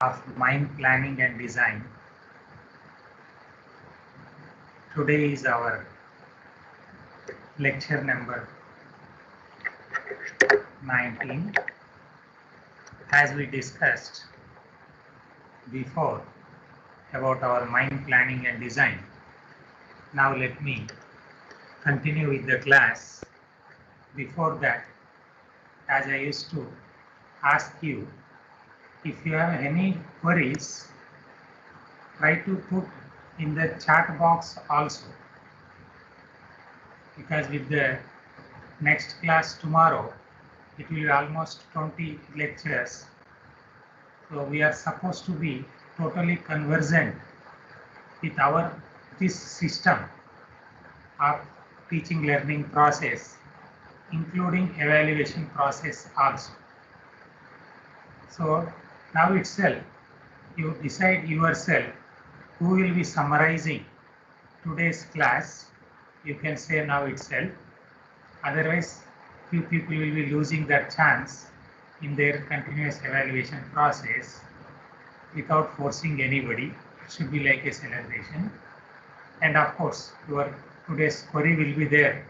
of mine planning and design. Today is our lecture number 19. As we discussed before about our mine planning and design, now let me continue with the class. Before that, as I used to ask you, if you have any queries, try to put in the chat box also, because with the next class tomorrow, it will be almost 20 lectures. So we are supposed to be totally conversant with this system of teaching learning process, including evaluation process also. So now itself, you decide yourself who will be summarizing today's class. You can say now itself. Otherwise, few people will be losing their chance in their continuous evaluation process without forcing anybody. It should be like a celebration. And of course, your today's query will be there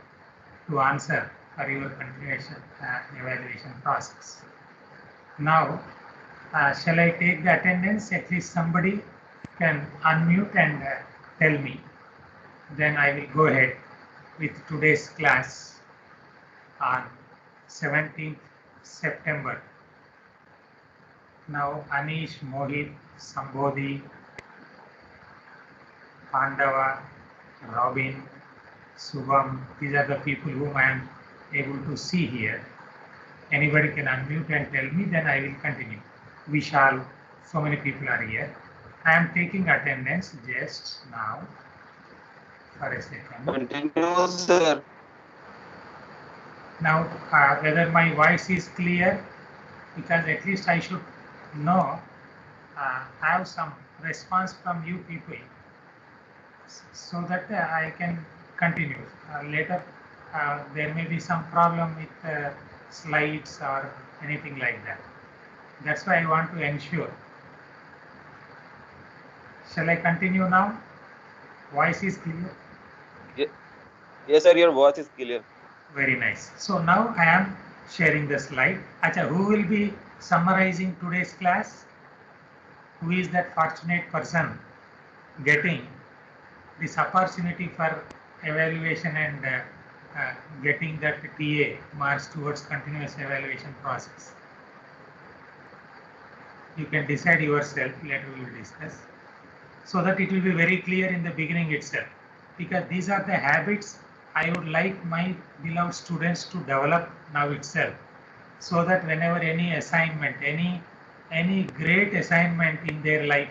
to answer for your continuation evaluation process. Now, shall I take the attendance? At least somebody can unmute and tell me. Then I will go ahead with today's class on 17th September. Now, Anish, Mohit, Sambodhi, Pandava, Robin, Subham, these are the people whom I am able to see here. Anybody can unmute and tell me, then I will continue. Vishal, so many people are here. I am taking attendance just now. For a second. Continue, sir. Now, whether my voice is clear, because at least I should know, have some response from you people, so that I can continue. Later, there may be some problem with slides or anything like that. That's why I want to ensure. Shall I continue now? Voice is clear? Yes, sir, your voice is clear. Very nice. So now I am sharing the slide. Acha, who will be summarizing today's class? Who is that fortunate person getting this opportunity for evaluation and getting that TA marks towards continuous evaluation process? You can decide yourself, later we will discuss, so that it will be very clear in the beginning itself, because these are the habits I would like my beloved students to develop now itself, so that whenever any assignment, any great assignment in their life,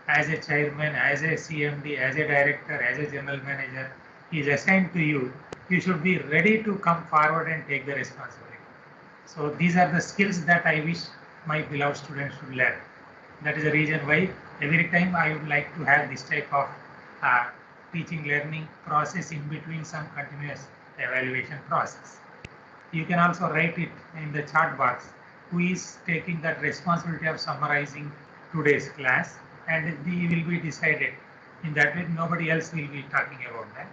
as a chairman, as a CMD, as a director, as a general manager is assigned to you, you should be ready to come forward and take the responsibility. So these are the skills that I wish my beloved students should learn. That is the reason why every time I would like to have this type of teaching learning process in between some continuous evaluation process. You can also write it in the chat box who is taking that responsibility of summarizing today's class, and we will be decided in that way. Nobody else will be talking about that.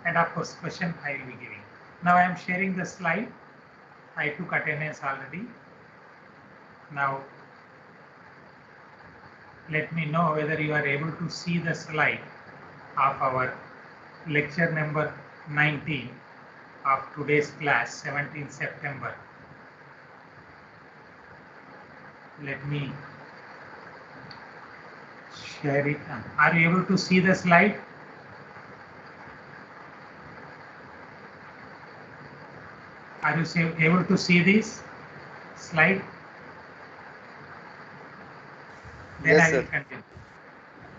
And of course, question I will be giving. Now I am sharing the slide. I took attendance already. Now let me know whether you are able to see the slide of our lecture number 19 of today's class, 17th September. Let me share it. Are you able to see the slide? Are you able to see this slide? Then Yes, I will sir. continue.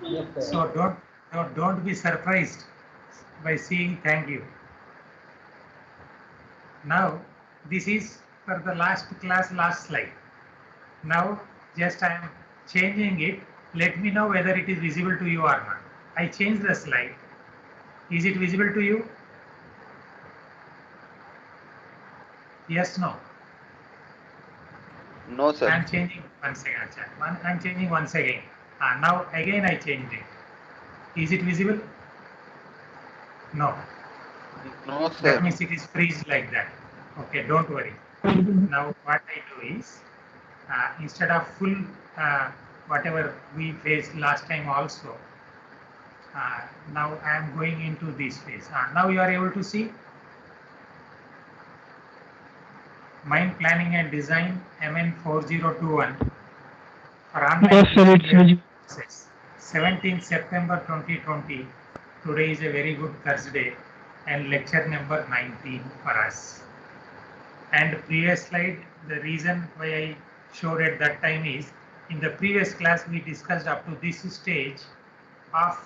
Yes, sir. So don't be surprised by seeing thank you. Now this is for the last class, last slide. Now just I am changing it. Let me know whether it is visible to you or not. I changed the slide. Is it visible to you? Yes, no? No, sir. I'm changing once again. I'm changing once again. Now again I changed it. Is it visible? No. No, That sir. means it is freeze like that. Okay, don't worry. Now what I do is, instead of full whatever we faced last time also, uh, now I am going into this phase. Now you are able to see Mind Planning and Design MN 4021 for online Yes, sir, it's integrated visible. courses. 17th September 2020. Today is a very good Thursday and lecture number 19 for us. And previous slide, the reason why I showed at that time is, in the previous class we discussed up to this stage of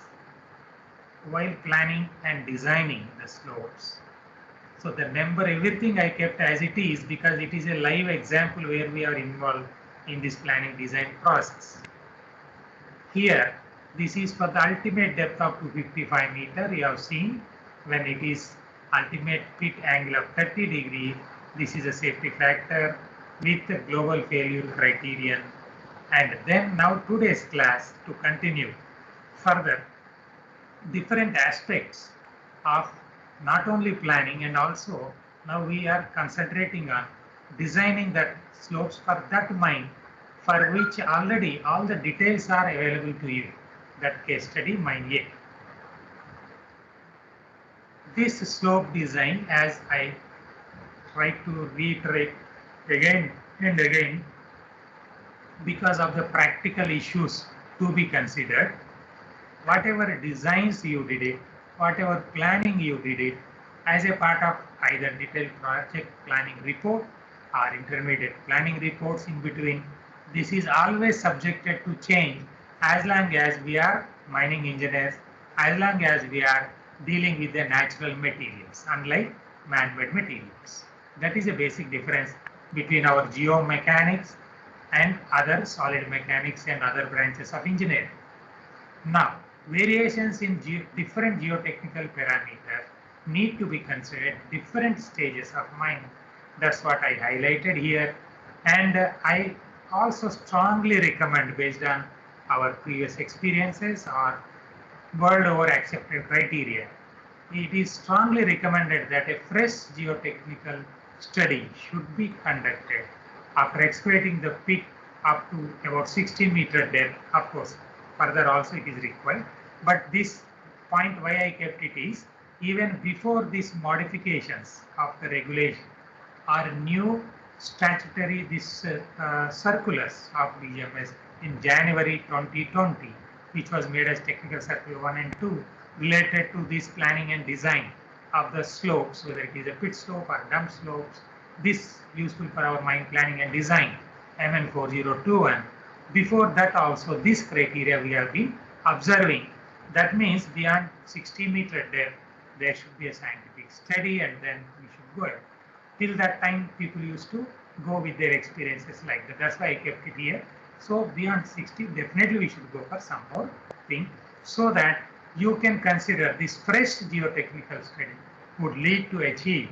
while planning and designing the slopes. So the number, everything I kept as it is because it is a live example where we are involved in this planning design process. Here, this is for the ultimate depth of 255 meter. You have seen when it is ultimate pit angle of 30 degree. This is a safety factor with the global failure criterion. And then now today's class to continue further different aspects of not only planning and also now we are concentrating on designing that slopes for that mine for which already all the details are available to you, that case study mine A. This slope design, as I try to reiterate again and again, because of the practical issues to be considered, whatever designs you did it, whatever planning you did it, as a part of either detailed project planning report or intermediate planning reports in between, this is always subjected to change as long as we are mining engineers, as long as we are dealing with the natural materials, unlike man-made materials. That is a basic difference between our geomechanics and other solid mechanics and other branches of engineering. Now, variations in different geotechnical parameters need to be considered different stages of mining. That's what I highlighted here. And I also strongly recommend, based on our previous experiences or world over accepted criteria, it is strongly recommended that a fresh geotechnical study should be conducted after excavating the pit up to about 60-meter depth. Of course, further also it is required. But this point why I kept it is, even before these modifications of the regulation or new statutory circulars of DGMS in January 2020, which was made as Technical Circular 1 and 2, related to this planning and design of the slopes, whether it is a pit slope or dump slopes. This useful for our mine planning and design, MN 4021. Before that also, this criteria we have been observing. That means beyond 60-meter depth, there should be a scientific study and then we should go ahead. Till that time, people used to go with their experiences like that. That's why I kept it here. So beyond 60, definitely we should go for some more thing, so that you can consider this fresh geotechnical study would lead to achieve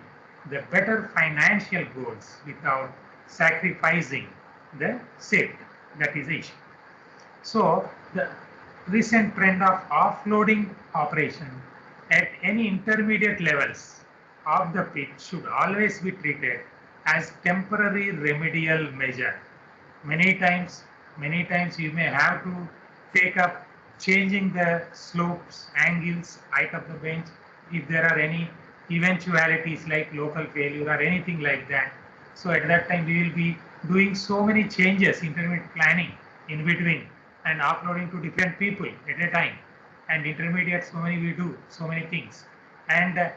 the better financial goals without sacrificing the safety. That is the issue. So the recent trend of offloading operation at any intermediate levels of the pit should always be treated as temporary remedial measure. Many times you may have to take up changing the slopes, angles, height of the bench, if there are any eventualities like local failure or anything like that. So at that time we will be doing so many changes, intermediate planning in between and uploading to different people at a time. And intermediate, so many we do, so many things. And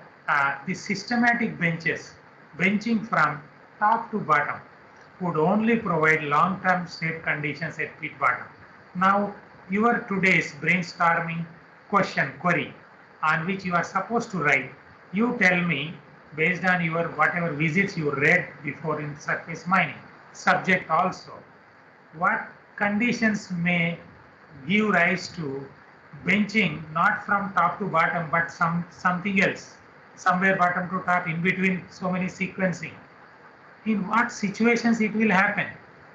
the systematic benches, benching from top to bottom, would only provide long-term safe conditions at pit bottom. Now, your today's brainstorming question query on which you are supposed to write, you tell me based on your whatever visits you read before in surface mining, subject also, what conditions may give rise to benching not from top to bottom but something else, somewhere bottom to top, in between, so many sequencing. In what situations it will happen?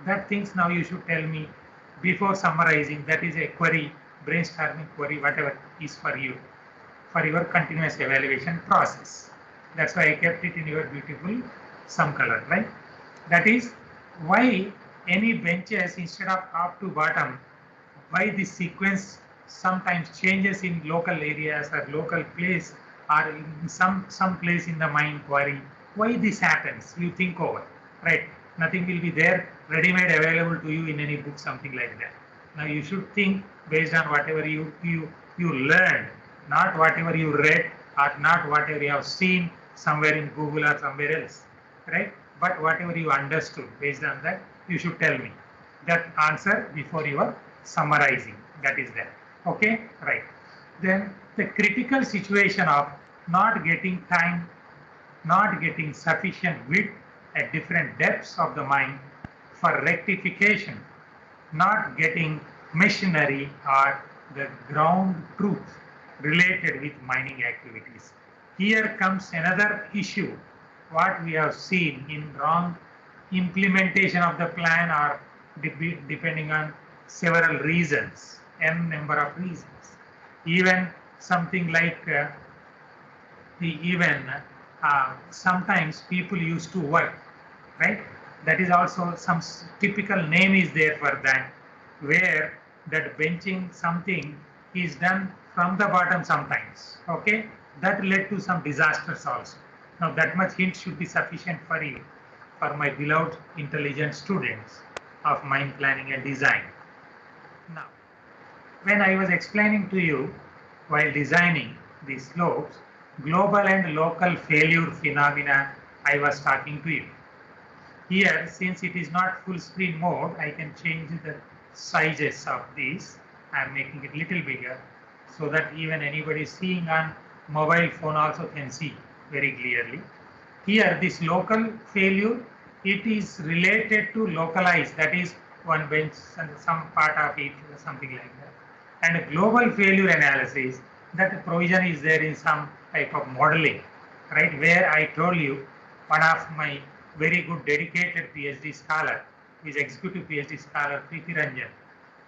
That things now you should tell me before summarizing. That is a query, brainstorming query, whatever is for your continuous evaluation process. That's why I kept it in your beautiful some color, right? That is why any benches instead of top to bottom, why this sequence sometimes changes in local areas or local place or in some place in the mind query. Why this happens? You think over, right? Nothing will be there ready-made available to you in any book, something like that. Now you should think based on whatever you learned, not whatever you read or not whatever you have seen somewhere in Google or somewhere else, right? But whatever you understood, based on that, you should tell me that answer before you are summarizing. That is there. Okay, right. Then the critical situation of not getting time, not getting sufficient width at different depths of the mind for rectification, not getting machinery or the ground truth related with mining activities. Here comes another issue, what we have seen in wrong implementation of the plan or depending on several reasons, n number of reasons. Even something like even sometimes people used to work, right? That is also some typical name is there for that, where that benching something is done from the bottom sometimes, okay? That led to some disasters also. Now that much hint should be sufficient for you, for my beloved intelligent students of mind planning and design. Now, when I was explaining to you while designing the slopes, global and local failure phenomena, I was talking to you. Here, since it is not full screen mode, I can change the sizes of these. I am making it little bigger so that even anybody seeing on mobile phone also can see very clearly. Here, this local failure, it is related to localized, that is one bench and some part of it, something like that. And a global failure analysis, that provision is there in some type of modeling, right? Where I told you, one of my very good dedicated PhD scholar, who is executive PhD scholar, Preeti Ranjan,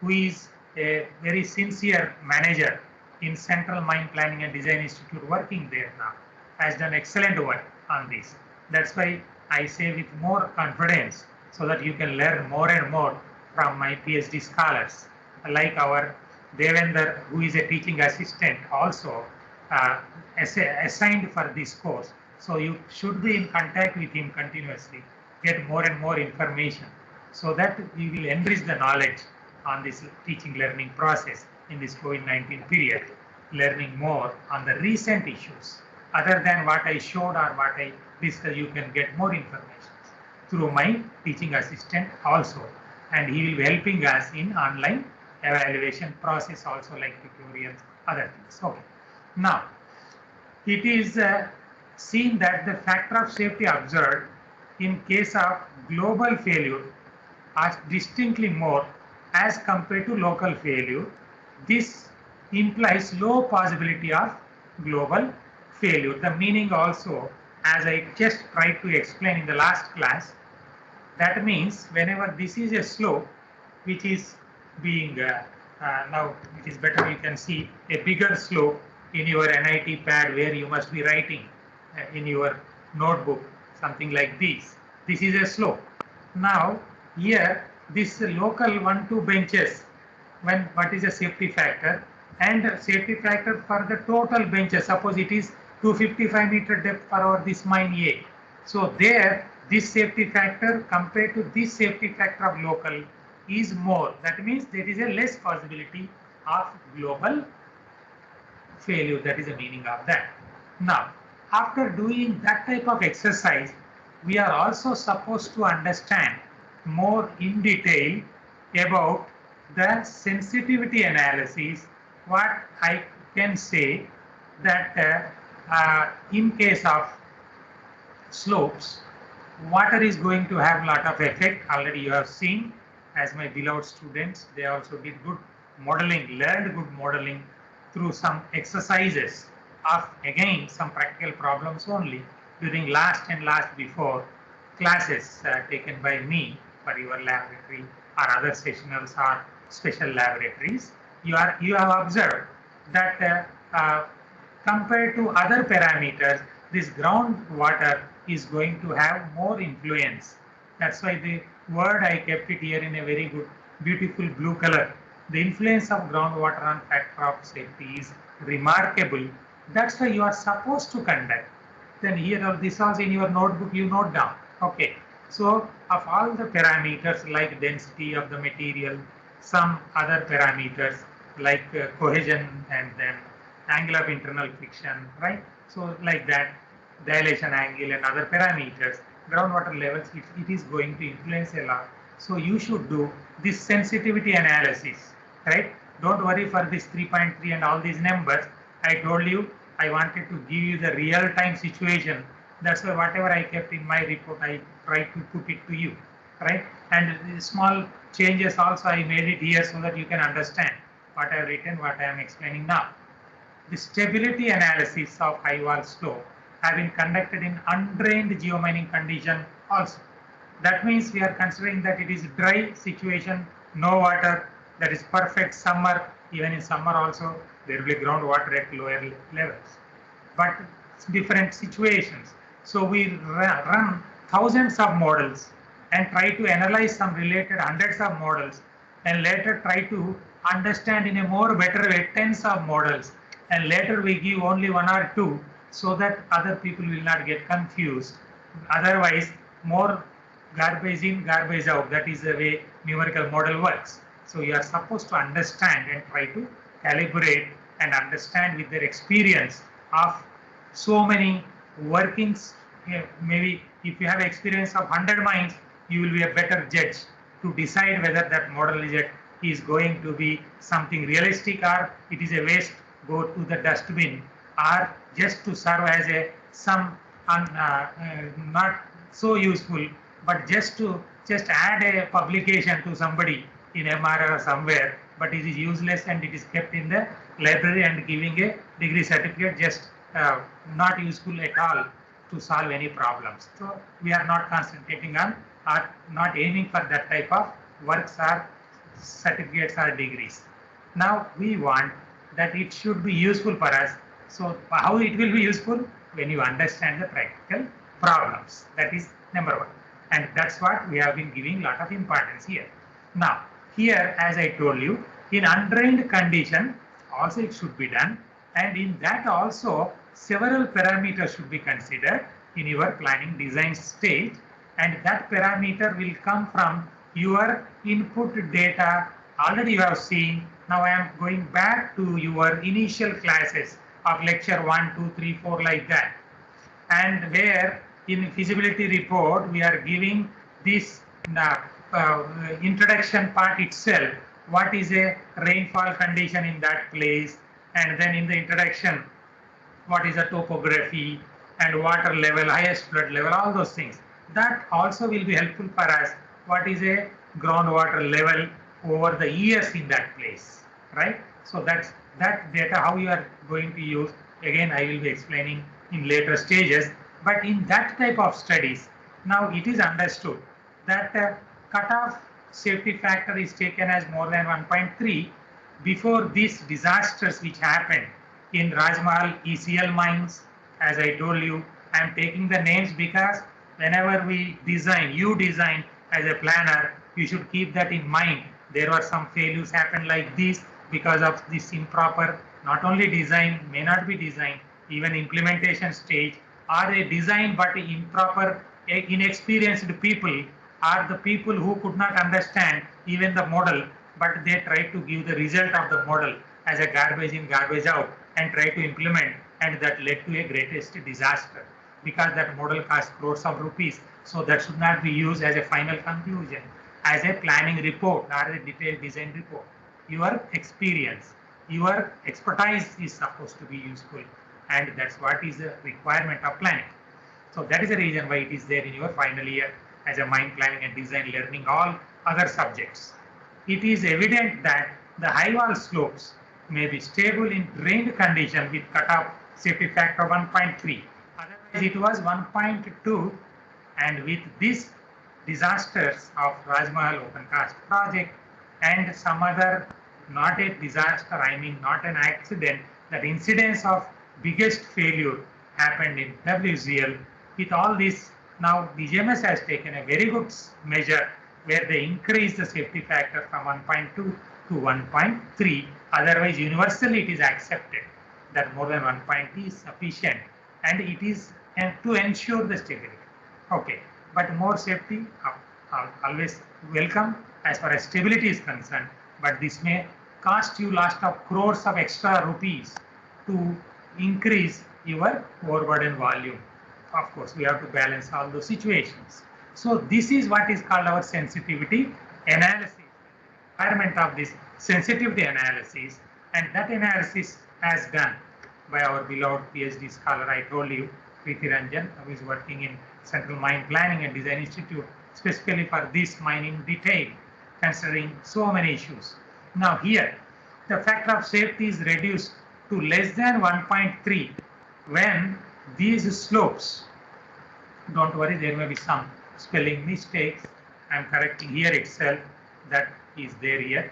who is a very sincere manager in Central Mine Planning and Design Institute working there now, has done excellent work on this. That's why I say with more confidence so that you can learn more and more from my PhD scholars, like our Devender, who is a teaching assistant also assigned for this course. So you should be in contact with him continuously, get more and more information so that we will enrich the knowledge on this teaching learning process in this COVID-19 period, learning more on the recent issues. Other than what I showed or what I discussed, you can get more information through my teaching assistant also. And he will be helping us in online evaluation process also, like tutorials, other things. Okay. Now, it is seen that the factor of safety observed in case of global failure are distinctly more as compared to local failure. This implies low possibility of global failure. The meaning also, as I just tried to explain in the last class, that means whenever this is a slope which is being now it is better you can see a bigger slope in your NIT pad where you must be writing in your notebook something like this. This is a slope. Now here this local 1-2 benches, when what is a safety factor, and safety factor for the total benches, suppose it is 255-meter depth for our this mine A. So there this safety factor compared to this safety factor of local is more. That means there is a less possibility of global failure. That is the meaning of that. Now, after doing that type of exercise, we are also supposed to understand more in detail about the sensitivity analysis. What I can say that in case of slopes, water is going to have a lot of effect. Already you have seen, as my beloved students, they also did good modeling, learned good modeling through some exercises of again some practical problems only during last and last before classes taken by me. for your laboratory or other sessionals or special laboratories, you have observed that compared to other parameters, this groundwater is going to have more influence. That's why the word I kept it here in a very good, beautiful blue color. The influence of groundwater on factor of safety is remarkable. That's why you are supposed to conduct. Then here this also in your notebook you note down. Okay. So of all the parameters like density of the material, some other parameters like cohesion and then angle of internal friction, right? So like that, dilation angle and other parameters, groundwater levels, it is going to influence a lot. So you should do this sensitivity analysis, right? Don't worry for this 3.3 and all these numbers. I told you I wanted to give you the real time situation. That's why whatever I kept in my report, I tried to put it to you, right? And small changes also I made it here so that you can understand what I have written, what I am explaining now. The stability analysis of high wall slope have been conducted in undrained geomining condition also. That means we are considering that it is dry situation, no water, that is perfect summer. Even in summer also there will be groundwater at lower levels, but different situations. So we run thousands of models and try to analyze some related hundreds of models and later try to understand in a more better way tens of models, and later we give only one or two so that other people will not get confused. Otherwise, more garbage in, garbage out. That is the way numerical model works. So you are supposed to understand and try to calibrate and understand with their experience of so many workings. Maybe if you have experience of 100 mines, you will be a better judge to decide whether that model is going to be something realistic or it is a waste, go to the dustbin, or just to serve as a some not so useful, but just add a publication to somebody in MR or somewhere, but it is useless and it is kept in the library and giving a degree certificate, just not useful at all to solve any problems. So we are not concentrating on or not aiming for that type of works or certificates or degrees. Now we want that it should be useful for us. So how it will be useful? When you understand the practical problems. That is number one. And that's what we have been giving a lot of importance here. Now, here, as I told you, in undrained condition, also it should be done. And in that also, several parameters should be considered in your planning design stage. And that parameter will come from your input data. Already you have seen. Now I am going back to your initial classes of lecture 1, 2, 3, 4 like that. And where in feasibility report we are giving this introduction part itself. What is a rainfall condition in that place? And then in the introduction, what is the topography and water level, highest flood level, all those things. That also will be helpful for us. What is a groundwater level over the years in that place, right? So that's that data, how you are going to use. Again, I will be explaining in later stages. But in that type of studies, now it is understood that cutoff safety factor is taken as more than 1.3 before these disasters which happened in Rajmahal ECL mines. As I told you, I am taking the names because whenever we design, you design as a planner, you should keep that in mind. There were some failures happened like this because of this improper, not only design, may not be design, even implementation stage, or a design but improper, inexperienced people, are the people who could not understand even the model, but they tried to give the result of the model as a garbage in, garbage out, and try to implement, and that led to a greatest disaster because that model cost crores of rupees. So that should not be used as a final conclusion, as a planning report or a detailed design report. Your experience, your expertise is supposed to be useful, and that's what is the requirement of planning. So that is the reason why it is there in your final year as a mind planning and design learning, all other subjects. It is evident that the high wall slopes may be stable in drained condition with cutoff safety factor 1.3. Otherwise, it was 1.2, and with this disasters of Rajmahal open cast project and some other, not a disaster, I mean not an accident, that incidence of biggest failure happened in WCL. With all this, now DGMS has taken a very good measure where they increase the safety factor from 1.2 to 1.3. Otherwise, universally it is accepted that more than 1.0 is sufficient, and it is to ensure the stability. Okay, but more safety always welcome as far as stability is concerned, but this may cost you lots of crores of extra rupees to increase your overburden volume. Of course, we have to balance all those situations. So this is what is called our sensitivity analysis, requirement of this sensitivity analysis, and that analysis has done by our beloved PhD scholar, I told you, Preeti Ranjan, who is working in Central Mine Planning and Design Institute, specifically for this mining detail, considering so many issues. Now here, the factor of safety is reduced to less than 1.3 when these slopes, don't worry, there may be some spelling mistakes, I am correcting here itself, that is there here,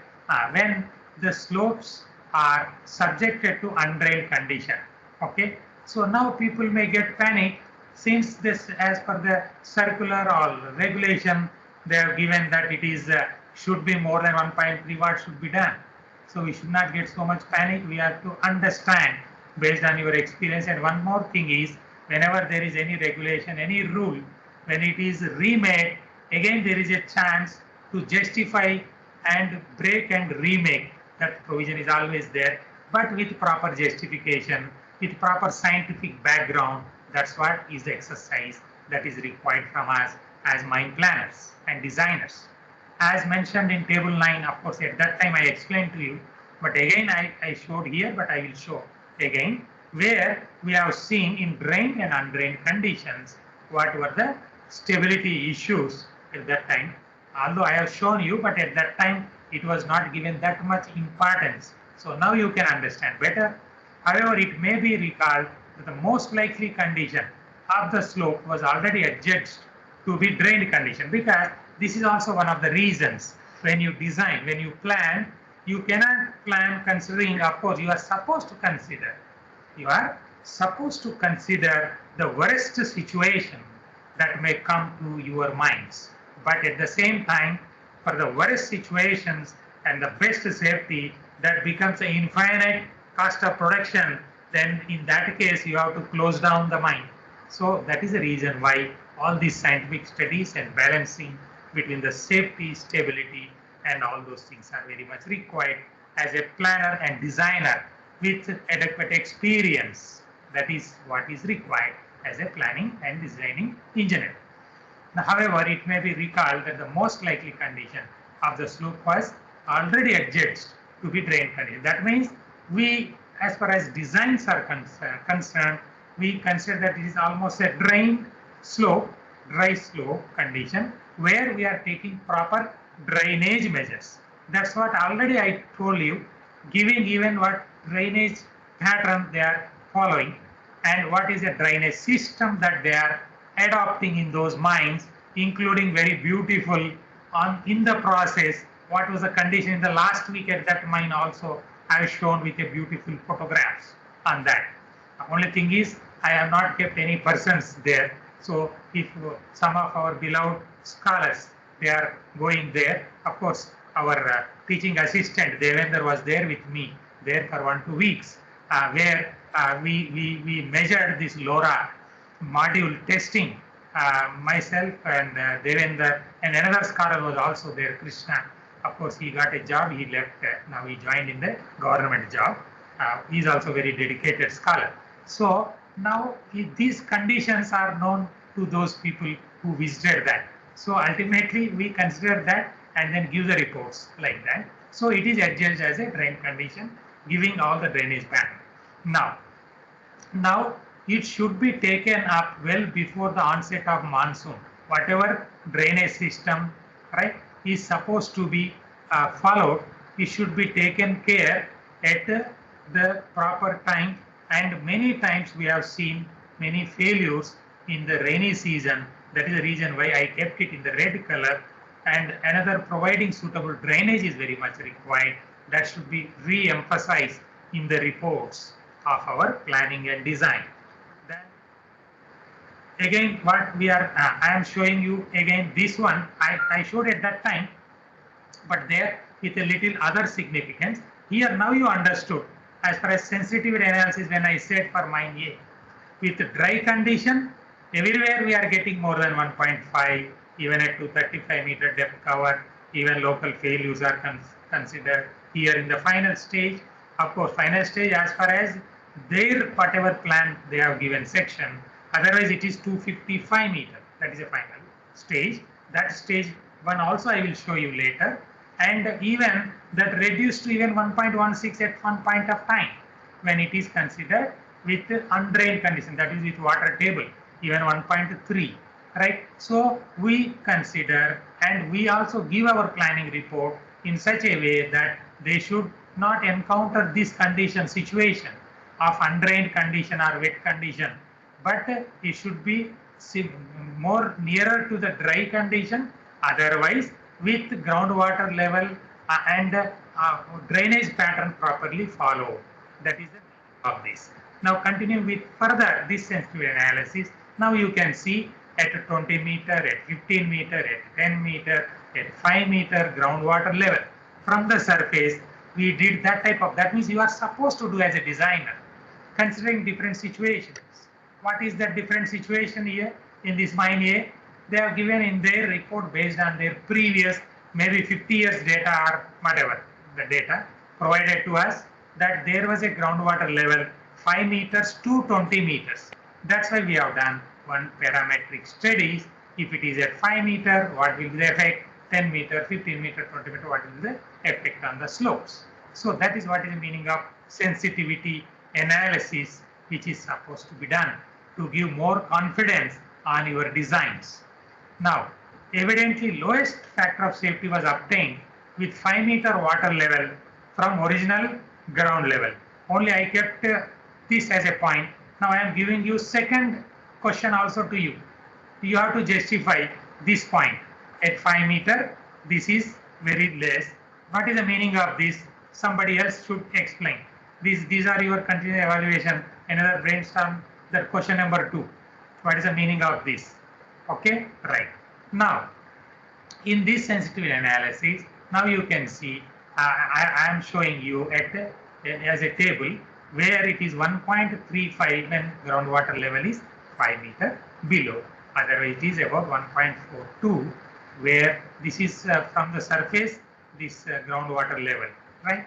when the slopes are subjected to undrained condition. Okay, so now people may get panic since this, as per the circular or regulation, they have given that it is should be more than 1.3, what should be done. So we should not get so much panic. We have to understand based on your experience. And one more thing is, whenever there is any regulation, any rule, when it is remade, again there is a chance to justify and break and remake. That provision is always there, but with proper justification, with proper scientific background. That's what is the exercise that is required from us as mine planners and designers. As mentioned in table 9, of course, at that time I explained to you, but again I showed here, but I will show again, where we have seen in drained and undrained conditions what were the stability issues at that time. Although I have shown you, but at that time it was not given that much importance. So now you can understand better. However, it may be recalled that the most likely condition of the slope was already adjudged to be drained condition, because this is also one of the reasons when you design, when you plan, you cannot plan considering, of course, you are supposed to consider the worst situation that may come to your minds. But at the same time, for the worst situations and the best safety, that becomes an infinite cost of production, then in that case, you have to close down the mine. So that is the reason why all these scientific studies and balancing between the safety, stability, and all those things are very much required as a planner and designer with adequate experience. That is what is required as a planning and designing engineer. Now, however, it may be recalled that the most likely condition of the slope was already adjudged to be drained condition. That means we, as far as designs are concerned, we consider that it is almost a drained slope, dry slope condition, where we are taking proper drainage measures. That's what already I told you, giving even what drainage pattern they are following and what is a drainage system that they are adopting in those mines, including very beautiful in the process. What was the condition in the last week at that mine also I have shown with a beautiful photographs on that. The only thing is I have not kept any persons there. So if some of our beloved scholars, they are going there, of course, our teaching assistant Devendra was there with me there for 1-2 weeks, where we measured this LoRa module testing. Myself and Devendra and another scholar was also there, Krishna. Of course, he got a job, he left, now he joined in the government job. He is also very dedicated scholar. So now these conditions are known to those people who visited that. So ultimately we consider that and then give the reports like that. So it is adjudged as a drain condition, giving all the drainage pattern. Now it should be taken up well before the onset of monsoon. Whatever drainage system, right, is supposed to be followed, it should be taken care at the proper time. And many times we have seen many failures in the rainy season That is the reason why I kept it in the red color. And another, providing suitable drainage is very much required. That should be re-emphasized in the reports of our planning and design. Then again, what we are, I am showing you again this one. I showed at that time, but there with a little other significance. Here now you understood as far as sensitivity analysis when I said for mine A. With dry condition, everywhere we are getting more than 1.5, even at 235-meter depth cover, even local failures are considered. Here in the final stage, of course, final stage as far as their whatever plan they have given section, otherwise it is 255 meter. That is a final stage. That stage one also I will show you later. And even that reduced to even 1.16 at one point of time when it is considered with undrained condition, that is with water table, even 1.3, right? So we consider and we also give our planning report in such a way that they should not encounter this condition situation of undrained condition or wet condition, but it should be more nearer to the dry condition. Otherwise, with groundwater level and drainage pattern properly followed. That is the meaning of this. Now continue with further this sensitivity analysis. Now you can see at 20 meter, at 15 meter, at 10 meter, at 5 meter groundwater level. From the surface, we did that type of, that means you are supposed to do as a designer, considering different situations. What is that different situation here in this mine A? They have given in their report based on their previous maybe 50 years data or whatever the data provided to us, that there was a groundwater level 5 meters to 20 meters. That's why we have done one parametric studies. If it is at 5 meter, what will be the effect? 10 meter, 15 meter, 20 meter, what will be the effect on the slopes? So that is what is the meaning of sensitivity analysis, which is supposed to be done to give more confidence on your designs. Now, evidently lowest factor of safety was obtained with 5 meter water level from original ground level. Only I kept this as a point. Now I am giving you second question also to you. You have to justify this point. At 5 meter, this is very less. What is the meaning of this? Somebody else should explain. These are your continuous evaluation. Another brainstorm, that question number 2. What is the meaning of this? Okay, right. Now, in this sensitivity analysis, now you can see I am showing you as a table where it is 1.35 when groundwater level is 5 meter below. Otherwise, it is about 1.42 where this is from the surface, this groundwater level, right?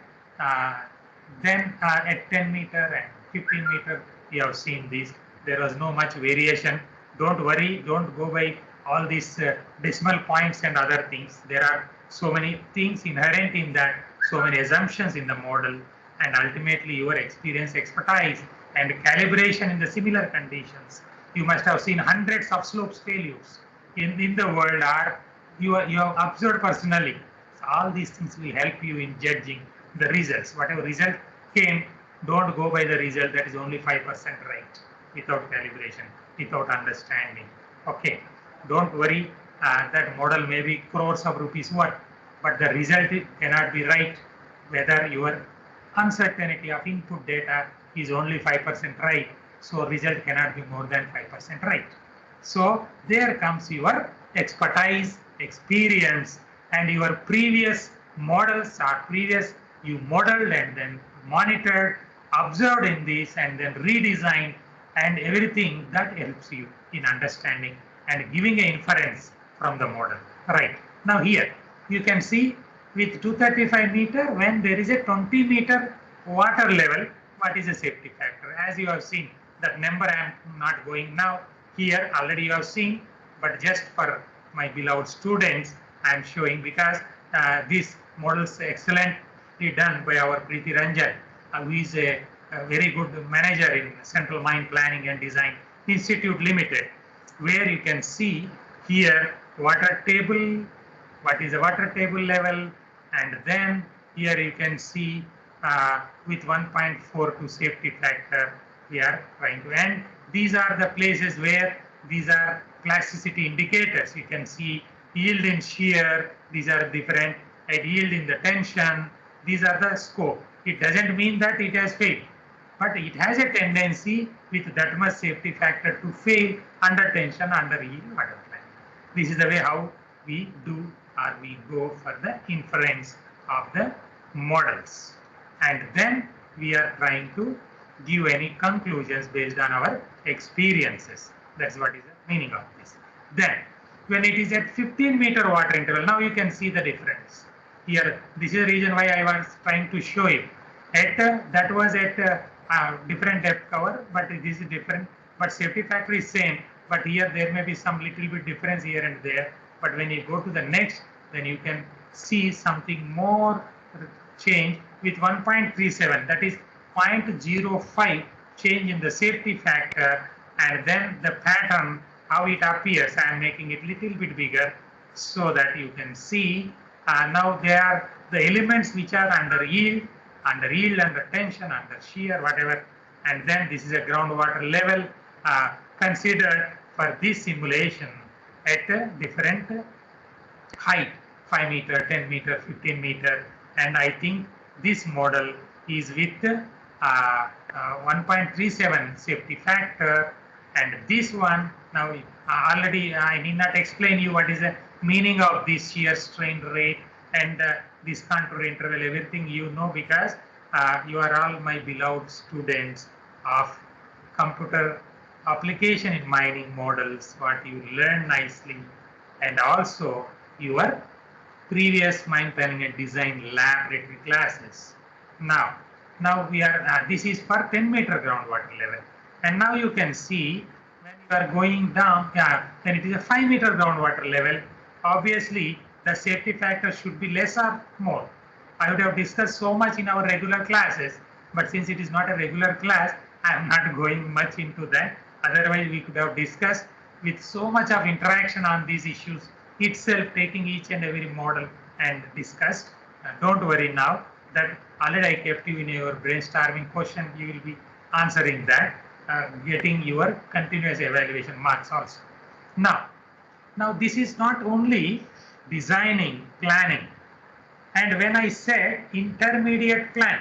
Then at 10 meter and 15 meter, you have seen this. There was no much variation. Don't worry, don't go by all these decimal points and other things. There are so many things inherent in that, so many assumptions in the model, and ultimately your experience, expertise, and calibration in the similar conditions. You must have seen hundreds of slopes failures in the world, or you have observed personally. So all these things will help you in judging the results. Whatever result came, don't go by the result that is only 5% right without calibration, without understanding. Okay, don't worry, that model may be crores of rupees worth, but the result cannot be right whether your uncertainty of input data is only 5% right, so result cannot be more than 5% right. So there comes your expertise, experience, and your previous models or previous you modeled and then monitored, observed in this, and then redesigned, and everything that helps you in understanding and giving an inference from the model. Right. Now here you can see with 235 meter, when there is a 20 meter water level, what is the safety factor? As you have seen, that number I am not going now. Here already you have seen, but just for my beloved students, I am showing because this model is excellently done by our Preeti Ranjan, who is a very good manager in Central Mine Planning and Design Institute Limited, where you can see here water table, what is the water table level, and then here you can see with 1.42 safety factor we are trying to, and these are the places where these are plasticity indicators. You can see yield in shear, these are different, and yield in the tension, these are the scope. It doesn't mean that it has failed, but it has a tendency with that much safety factor to fail under tension, under yield, whatever. This is the way how we do or we go for the inference of the models. And then we are trying to give any conclusions based on our experiences. That's what is the meaning of this. Then, when it is at 15-meter water interval, now you can see the difference. Here, this is the reason why I was trying to show it. At that was at different depth cover, but this is different. But safety factor is same. But here there may be some little bit difference here and there. But when you go to the next, then you can see something more change with 1.37. That is 0.05 change in the safety factor, and then the pattern how it appears. I am making it little bit bigger so that you can see. Now they are the elements which are under yield, under tension, under shear, whatever. And then this is a groundwater level considered for this simulation at a different height, 5 meter, 10 meter, 15 meter. And I think this model is with 1.37 safety factor, and this one now already I need not explain you what is the meaning of this shear strain rate and this contour interval, everything you know, because you are all my beloved students of computer application in mining models, what you learn nicely, and also your previous mine planning and design laboratory classes. Now we are, this is for 10-meter groundwater level. And now you can see when you are going down, then it is a 5-meter groundwater level. Obviously, the safety factor should be less or more. I would have discussed so much in our regular classes, but since it is not a regular class, I am not going much into that. Otherwise, we could have discussed with so much of interaction on these issues itself, taking each and every model and discussed. Don't worry now that already I kept you in your brainstorming question. You will be answering that, getting your continuous evaluation marks also. Now this is not only designing, planning. And when I said intermediate plan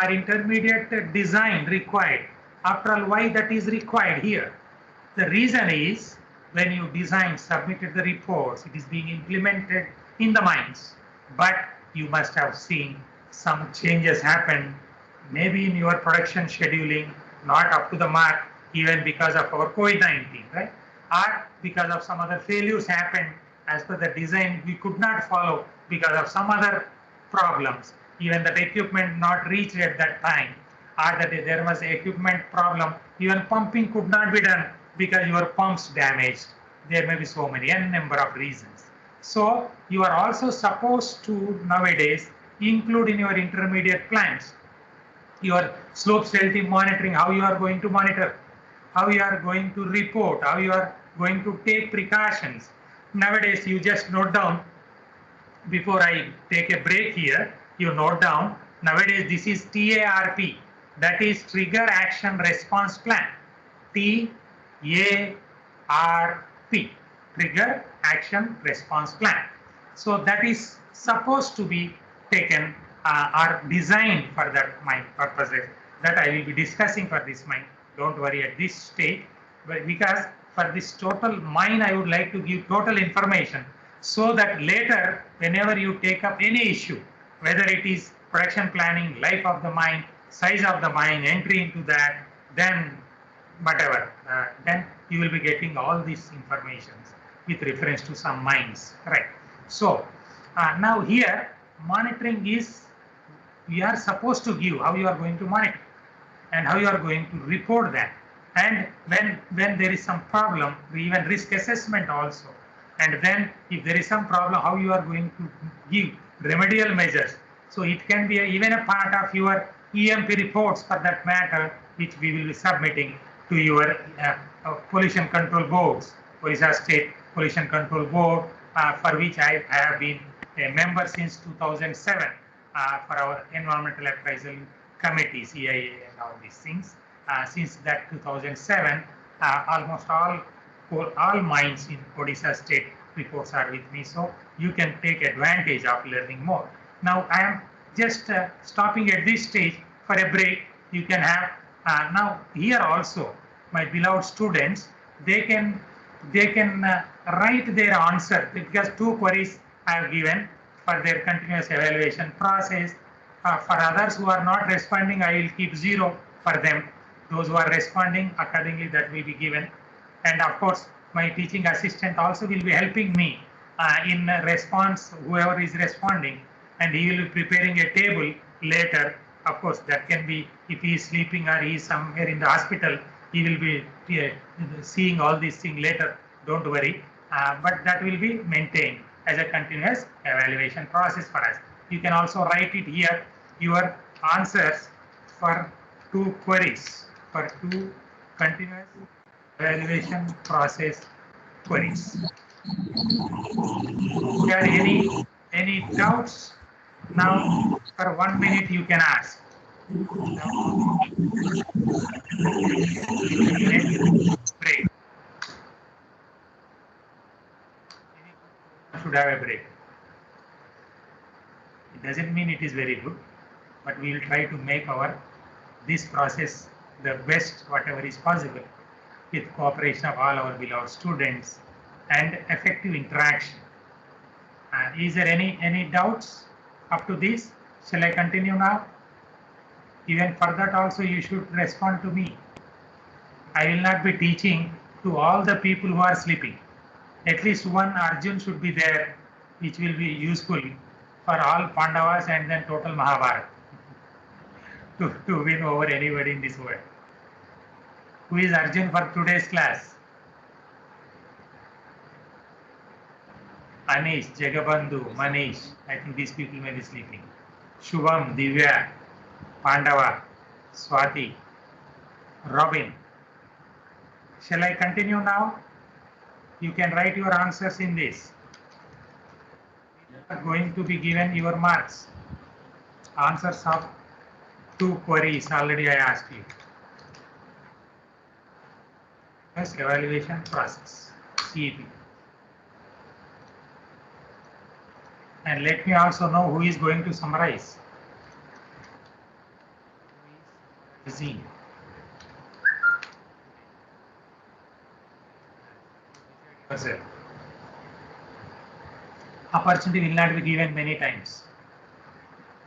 or intermediate design required, after all, why that is required here? The reason is when you design, submitted the reports, it is being implemented in the mines. But you must have seen some changes happen, maybe in your production scheduling, not up to the mark, even because of our COVID-19, right? Or because of some other failures happened as per the design we could not follow because of some other problems, even that equipment not reached at that time, or that there was equipment problem, even pumping could not be done because your pumps damaged. There may be so many, n number of reasons. So you are also supposed to nowadays include in your intermediate plans your slope stability monitoring, how you are going to monitor, how you are going to report, how you are going to take precautions. Nowadays, you just note down, before I take a break here, you note down, nowadays this is TARP, that is Trigger Action Response Plan, TARP, Trigger Action Response Plan. So that is supposed to be taken or designed for that mine purposes that I will be discussing for this mine. Don't worry at this stage, but because for this total mine, I would like to give total information so that later, whenever you take up any issue, whether it is production planning, life of the mine, size of the mine, entry into that, then whatever, then you will be getting all these informations with reference to some mines, correct? So now here, monitoring is, we are supposed to give how you are going to monitor and how you are going to report that. And when there is some problem, even risk assessment also. And then if there is some problem, how you are going to give remedial measures. So it can be even a part of your EMP reports for that matter, which we will be submitting to your pollution control boards, Orissa State Pollution Control Board, for which I have been a member since 2007 for our environmental appraisal committee, CIA and all these things. Since that 2007, almost all all mines in Odisha state reports are with me, so you can take advantage of learning more. Now I am just stopping at this stage for a break. You can have now here also, my beloved students, they can write their answer because two queries I have given for their continuous evaluation process. For others who are not responding, I will keep 0 for them. Those who are responding accordingly, that will be given. And of course, my teaching assistant also will be helping me in response, whoever is responding, and he will be preparing a table later. Of course, that can be if he is sleeping or he is somewhere in the hospital, he will be seeing all these things later. Don't worry, but that will be maintained as a continuous evaluation process for us. You can also write it here, your answers for two queries, for two continuous evaluation process queries. If there are any doubts, now for 1 minute you can ask. Break. Should have a break. It doesn't mean it is very good, but we will try to make this process the best whatever is possible with cooperation of all our beloved students and effective interaction. Is there any doubts up to this? Shall I continue now? Even for that also you should respond to me. I will not be teaching to all the people who are sleeping. At least one Arjun should be there, which will be useful for all Pandavas and then total Mahabharata to win over anybody in this world. Who is Arjun for today's class? Anish, Jagabandhu, Manish. I think these people may be sleeping. Shubham, Divya, Pandava, Swati, Robin. Shall I continue now? You can write your answers in this. You are going to be given your marks. Answers of two queries already I asked you. Yes, evaluation process, CEP. And let me also know who is going to summarize. Z. Yourself. Opportunity will not be given many times.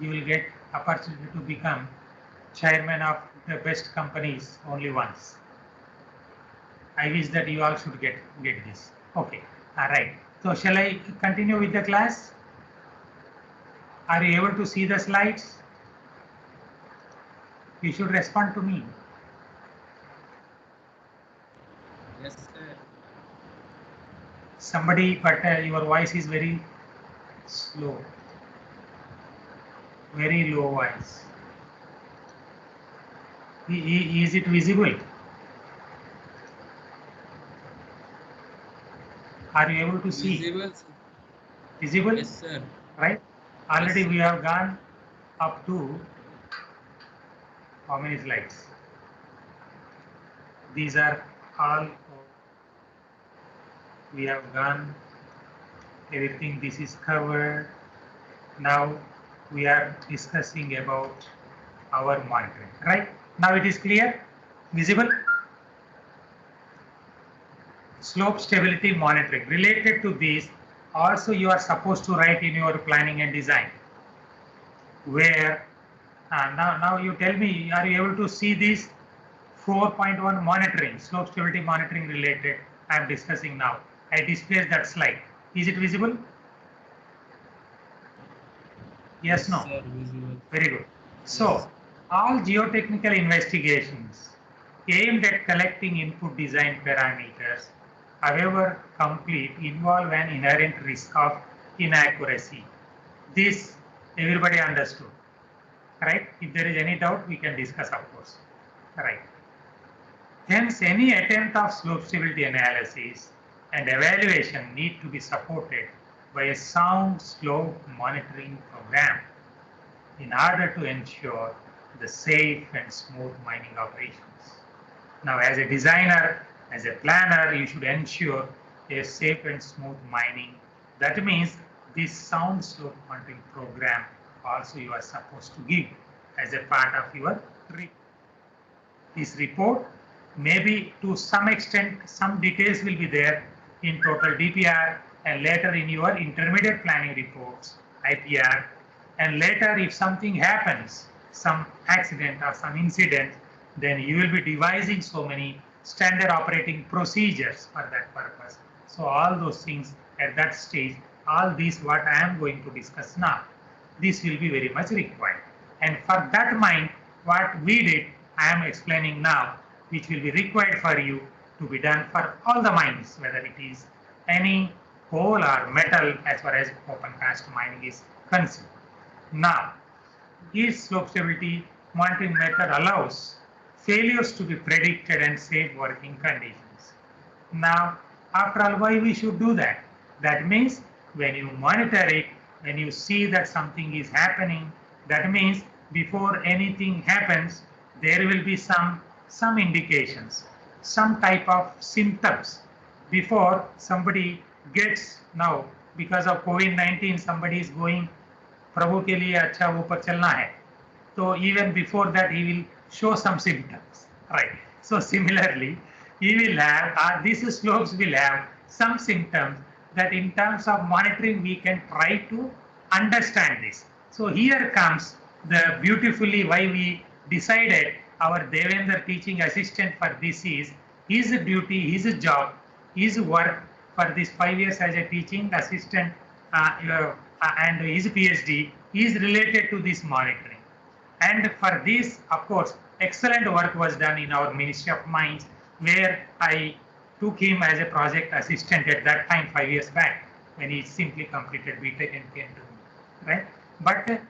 You will get opportunity to become chairman of the best companies only once. I wish that you all should get this. Okay, all right. So shall I continue with the class? Are you able to see the slides? You should respond to me. Yes, sir. Somebody, but your voice is very slow. Very low voice. Is it visible? Are you able to see? Visible, sir. Visible? Yes, sir. Right? Already Yes, we have gone up to how many slides? These are all we have gone. Everything this is covered. Now we are discussing about our monitoring. Right? Now it is clear? Visible? Slope stability monitoring. Related to this, also you are supposed to write in your planning and design. Where now you tell me, are you able to see this 4.1 monitoring, slope stability monitoring related I am discussing now. I displayed that slide. Is it visible? Yes, no? sir, visible. Very good. So, Yes. all geotechnical investigations aimed at collecting input design parameters, however complete, involve an inherent risk of inaccuracy. This everybody understood, right? If there is any doubt, we can discuss, of course, right? Hence, any attempt of slope stability analysis and evaluation need to be supported by a sound slope monitoring program in order to ensure the safe and smooth mining operations. Now, as a designer, As a planner, you should ensure a safe and smooth mining. That means this sound slope monitoring program also you are supposed to give as a part of your report. This report, maybe to some extent, some details will be there in total DPR and later in your intermediate planning reports, IPR, and later if something happens, some accident or some incident, then you will be devising so many standard operating procedures for that purpose. So all those things at that stage, all these what I am going to discuss now, this will be very much required. And for that mind, what we did, I am explaining now, which will be required for you to be done for all the mines, whether it is any coal or metal as far as open cast mining is concerned. Now, this slope stability monitoring method allows failures to be predicted and safe working conditions. Now, after all, why we should do that? That means when you monitor it, when you see that something is happening, that means before anything happens, there will be some indications, some type of symptoms before somebody gets now because of COVID-19, somebody is going प्रभु के लिए अच्छा ऊपर चलना है तो even before that he will show some symptoms, right? So similarly he will have these slopes will have some symptoms that in terms of monitoring we can try to understand this. So here comes the beautifully why we decided our Devendra teaching assistant for this is his duty, his job, his work for this 5 years as a teaching assistant and his PhD is related to this monitoring. And for this, of course, excellent work was done in our Ministry of Mines, where I took him as a project assistant at that time 5 years back when he simply completed BTech and came to me, right? But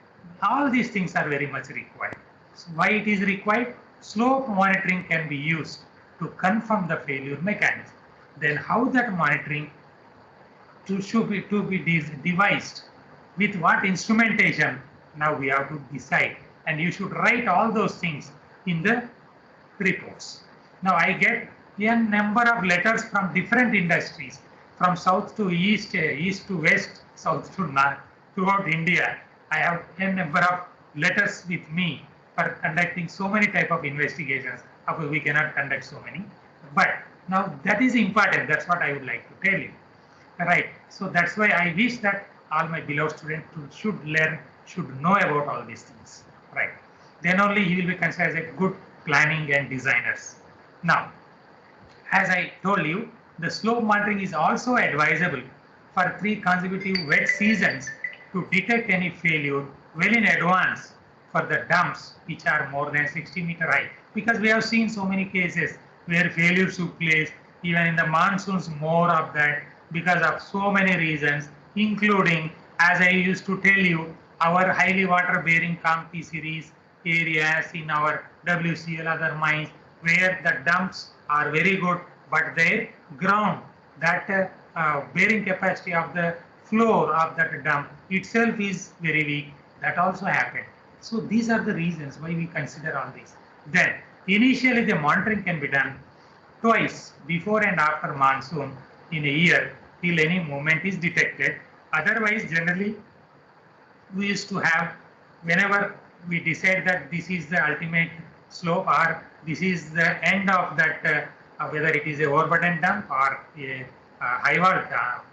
all these things are very much required. So why it is required? Slope monitoring can be used to confirm the failure mechanism. Then how that monitoring should be devised with what instrumentation, now we have to decide, and you should write all those things in the reports. Now I get a number of letters from different industries, from south to east, east to west, south to north, throughout India. I have a number of letters with me for conducting so many type of investigations. Of course, we cannot conduct so many, but now that is important. That's what I would like to tell you. Right. So that's why I wish that all my beloved students should learn, should know about all these things. Right. Then only he will be considered as a good planning and designers. Now, as I told you, the slope monitoring is also advisable for 3 consecutive wet seasons to detect any failure well in advance for the dumps which are more than 60-meter high. Because we have seen so many cases where failures took place, even in the monsoons, more of that, because of so many reasons, including, as I used to tell you, our highly water-bearing Kamti series areas in our WCL other mines, where the dumps are very good, but their ground, that bearing capacity of the floor of that dump itself is very weak. That also happened. So these are the reasons why we consider all this. Then, initially the monitoring can be done twice, before and after monsoon in a year, till any movement is detected. Otherwise, generally, we used to have, whenever we decide that this is the ultimate slope or this is the end of that, whether it is a overburden dump or a high wall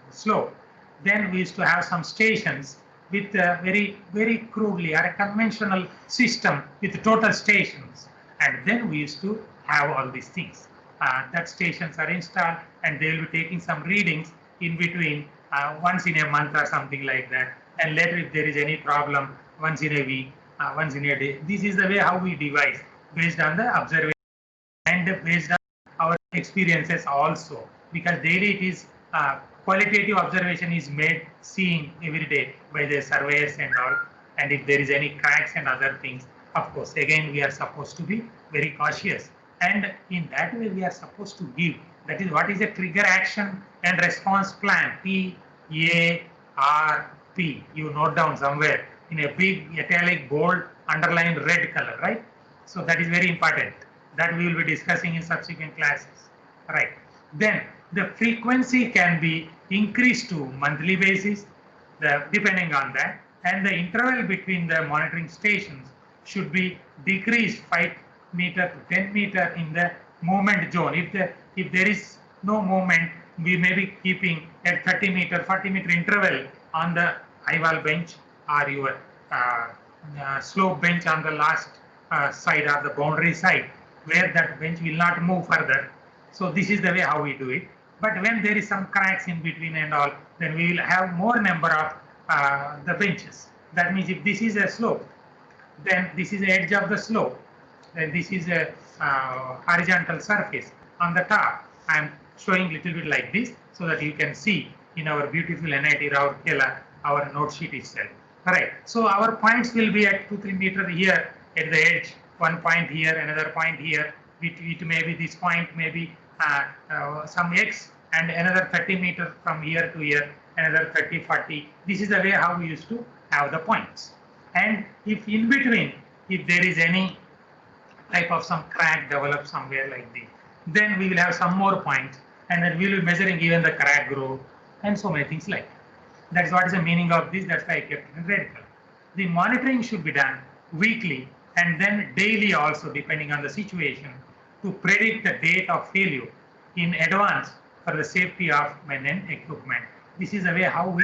slope, then we used to have some stations with very crudely or a conventional system with total stations. And then we used to have all these things. That stations are installed and they will be taking some readings in between once in a month or something like that. And later if there is any problem, once in a week, once in a day. This is the way how we devise based on the observation and based on our experiences also. Because daily it is qualitative observation is made, seen every day by the surveyors and all. And if there is any cracks and other things, of course, again, we are supposed to be very cautious. And in that way, we are supposed to give. That is what is a trigger action and response plan, TARP. You note down somewhere in a big italic, bold, underlined red color, right? So that is very important. That we will be discussing in subsequent classes, right? Then the frequency can be increased to monthly basis, depending on that, and the interval between the monitoring stations should be decreased 5 meter to 10 meter in the movement zone. If there is no movement, we may be keeping at 30 meter, 40 meter interval on the high wall bench or your slope bench on the last side or the boundary side, where that bench will not move further. So this is the way how we do it. But when there is some cracks in between and all, then we will have more number of the benches. That means if this is a slope, then this is the edge of the slope, then this is a horizontal surface on the top. I am showing little bit like this so that you can see in our beautiful NIT Rourkela, our note sheet itself. Right. So our points will be at 2-3 meter here at the edge, one point here, another point here. It may be this point, maybe some X, and another 30 meter from here to here, another 30, 40. This is the way how we used to have the points. And if in between, if there is any type of some crack develop somewhere like this, then we will have some more points, and then we will be measuring even the crack growth and so many things like that. That is what is the meaning of this. That's why I kept it in red color. The monitoring should be done weekly and then daily also, depending on the situation, to predict the date of failure in advance for the safety of men and equipment. This is the way how we,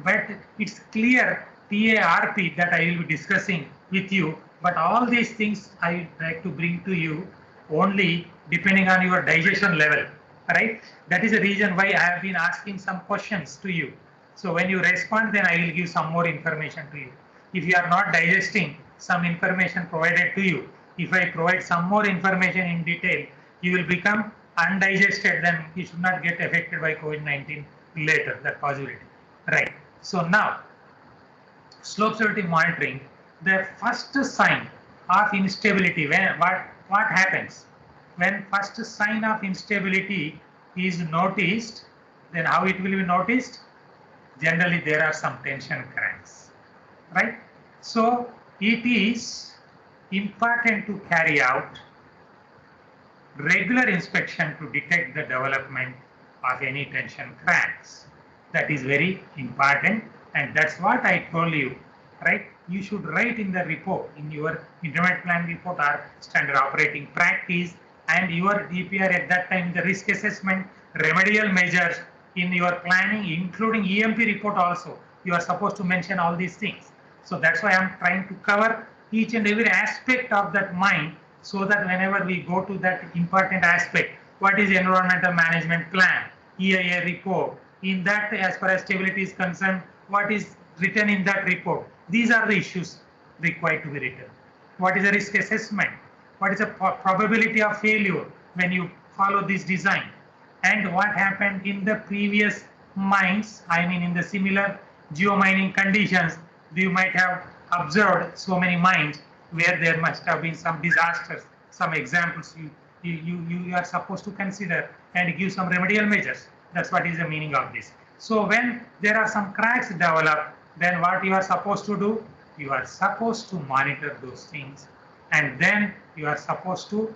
but it's clear TARP that I will be discussing with you, but all these things I like to bring to you only depending on your digestion level, right? That is the reason why I have been asking some questions to you. So when you respond, then I will give some more information to you. If you are not digesting some information provided to you, if I provide some more information in detail, you will become undigested, then you should not get affected by COVID-19 later, that possibility. Right. So now, slope stability monitoring, the first sign of instability, what happens? When first sign of instability is noticed, then how it will be noticed? Generally, there are some tension cracks, right? So it is important to carry out regular inspection to detect the development of any tension cracks. That is very important, and that's what I told you, right? You should write in the report, in your intermediate plan report or standard operating practice, and your DPR at that time, the risk assessment, remedial measures in your planning, including EMP report also. You are supposed to mention all these things. So that's why I'm trying to cover each and every aspect of that mine, so that whenever we go to that important aspect, what is environmental management plan, EIA report, in that as far as stability is concerned, what is written in that report? These are the issues required to be written. What is the risk assessment? What is the probability of failure when you follow this design? And what happened in the previous mines, I mean in the similar geomining conditions, you might have observed so many mines where there must have been some disasters, some examples you are supposed to consider and give some remedial measures. That's what is the meaning of this. So when there are some cracks develop, then what you are supposed to do? You are supposed to monitor those things, and then you are supposed to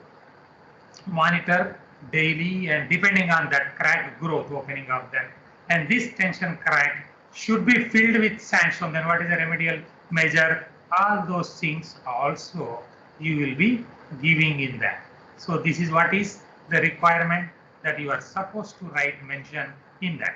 monitor daily, and depending on that crack growth, opening of that, and this tension crack should be filled with sandstone. Then what is the remedial measure? All those things also you will be giving in that. So this is what is the requirement that you are supposed to write, mention in that.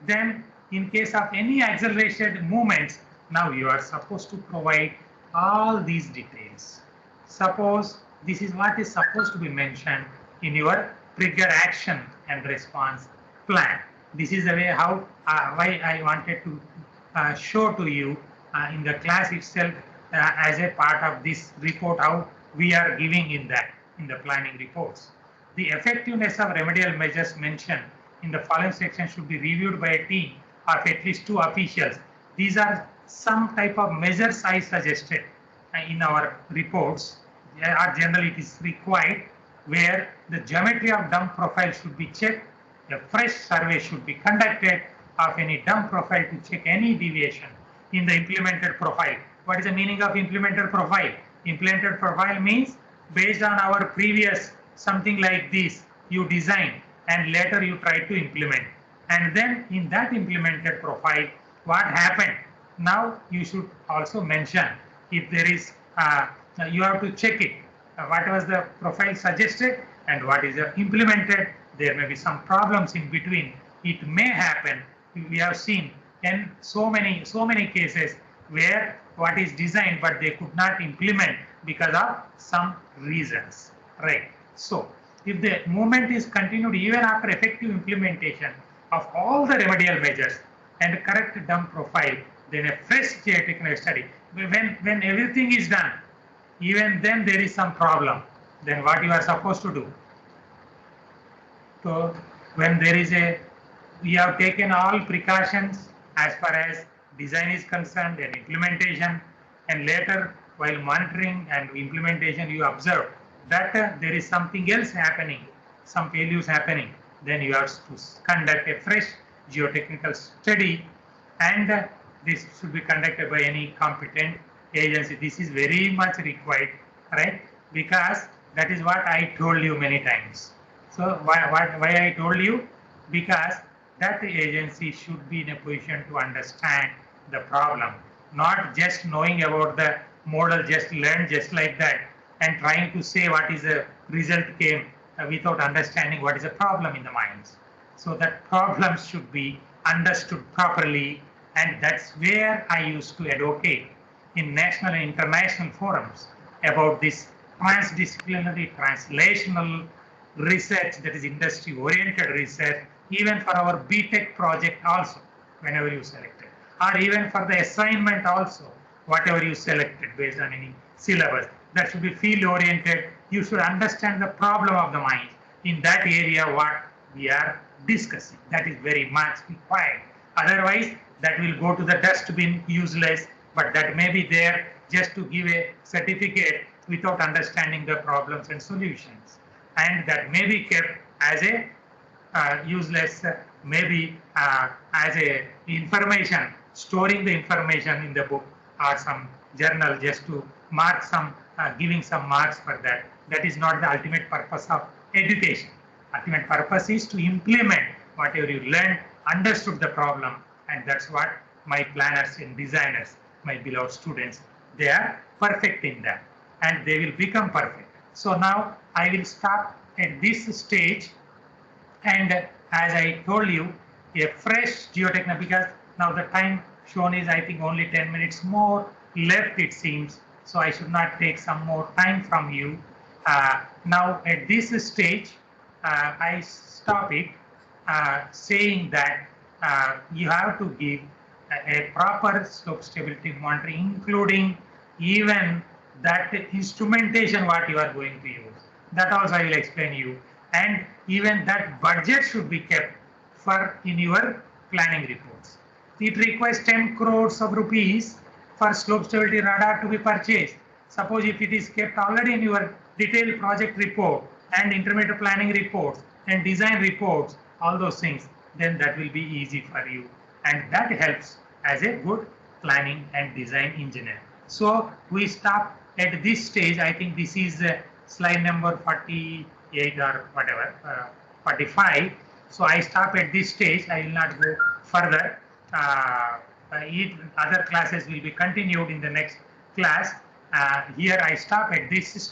Then in case of any accelerated movements, now you are supposed to provide all these details. Suppose this is what is supposed to be mentioned in your trigger action and response plan. This is the way how why I wanted to show to you in the class itself as a part of this report, how we are giving in that in the planning reports. The effectiveness of remedial measures mentioned in the following section should be reviewed by a team of at least 2 officials. These are some type of measures I suggested in our reports. Generally it is required, where the geometry of dump profile should be checked. A fresh survey should be conducted of any dump profile to check any deviation in the implemented profile. What is the meaning of implemented profile? Implemented profile means based on our previous something like this, you design, and later you try to implement. And then in that implemented profile, what happened? Now you should also mention if there is, you have to check it. What was the profile suggested and what is implemented? There may be some problems in between. It may happen. We have seen in so many cases where what is designed but they could not implement because of some reasons, right? So if the movement is continued even after effective implementation of all the remedial measures and correct dump profile, then a fresh geotechnical study. When everything is done, even then there is some problem, then what you are supposed to do? So when there is we have taken all precautions as far as design is concerned and implementation, and later while monitoring and implementation you observe that there is something else happening, some failures happening, then you have to conduct a fresh geotechnical study, and this should be conducted by any competent agency. This is very much required, right? Because that is what I told you many times. So why I told you? Because that agency should be in a position to understand the problem, not just knowing about the model, just learn just like that and trying to say what is the result came without understanding what is the problem in the mines. So that problems should be understood properly, and that's where I used to advocate in national and international forums about this transdisciplinary translational research, that is industry oriented research, even for our BTech project also, whenever you selected, or even for the assignment also, whatever you selected based on any syllabus, that should be field oriented. You should understand the problem of the mine in that area what we are discussing. That is very much required. Otherwise, that will go to the dustbin, useless, but that may be there just to give a certificate without understanding the problems and solutions. And that may be kept as a useless, maybe as a information, storing the information in the book or some journal just to mark some, giving some marks for that. That is not the ultimate purpose of education. Ultimate purpose is to implement whatever you learned, understood the problem, and that's what my planners and designers, my beloved students, they are perfect in that, and they will become perfect. So now I will stop at this stage, and as I told you, a fresh geotechnical, because now the time shown is I think only 10 minutes more left it seems, so I should not take some more time from you. Now at this stage, I stop it saying that you have to give a proper slope stability monitoring, including even that instrumentation what you are going to use. That also I will explain you. And even that budget should be kept for in your planning reports. It requires 10 crores of rupees for slope stability radar to be purchased. Suppose if it is kept already in your detailed project report and intermediate planning reports and design reports, all those things, then that will be easy for you. And that helps as a good planning and design engineer. So we stop at this stage. I think this is slide number 48 or whatever, 45. So I stop at this stage. I will not go further. Other classes will be continued in the next class. Here I stop at this stage.